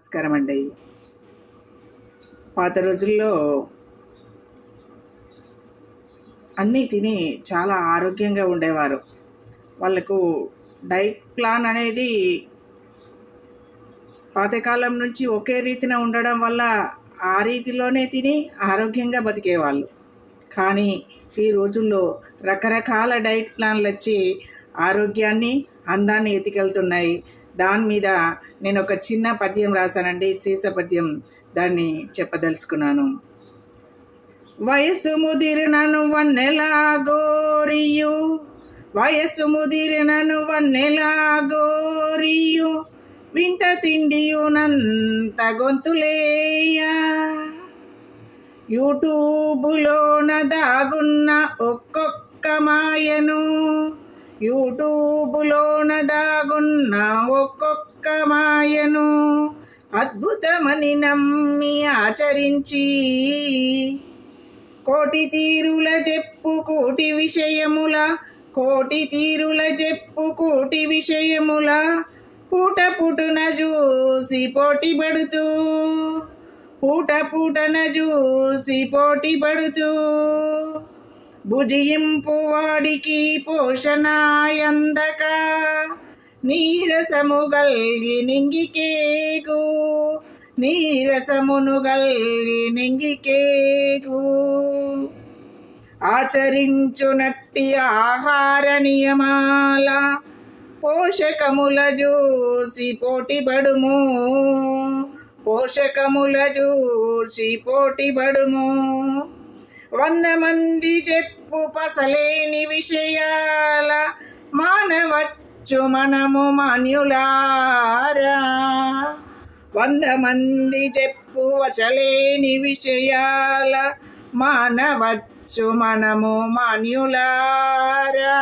నమస్కారం అండి. పాత రోజుల్లో అన్నీ తిని చాలా ఆరోగ్యంగా ఉండేవారు. వాళ్ళకు డైట్ ప్లాన్ అనేది పాతకాలం నుంచి ఒకే రీతిన ఉండడం వల్ల ఆ రీతిలోనే తిని ఆరోగ్యంగా బతికేవాళ్ళు. కానీ ఈ రోజుల్లో రకరకాల డైట్ ప్లాన్లు వచ్చి ఆరోగ్యాన్ని, అందాన్ని ఎత్తుకెళ్తున్నాయి. దాని మీద నేను ఒక చిన్న పద్యం రాశానండి, సీస పద్యం. దాన్ని చెప్పదలుచుకున్నాను. వయసు ముదిరినను వన్నెలా గోరియు, వయసు ముదిరినను వన్నెలా గోరియు, వింత తిండియునంత గొంతులేయ, యూట్యూబులోన దాగున్న ఒక్కొక్క మాయను, యూట్యూబులోన దాగున్న ఒక్కొక్క మాయను అద్భుతమని నమ్మి ఆచరించి, కోటి తీరుల చెప్పు కోటి విషయముల, కోటి తీరుల చెప్పు కోటి విషయముల, పూట పూటన చూసి పోటీ పడుతూ, పూట పూటన చూసి పోటీ పడుతూ, భుజింపు వాడికి పోషణ అందక, నీరసము గల్గి నింగికేగు, నీరసమును గల్గి నింగికేగు. ఆచరించునట్టి ఆహార నియమాల, పోషకముల చూసి పోటీపడుము, పోషకముల చూసి పోటీపడుము. 100 మంది చెప్పు పసలేని విషయాల, మానవచ్చు మనము మాన్యులారా. 100 మంది చెప్పు వశలేని విషయాల, మానవచ్చు మనము మాన్యులారా.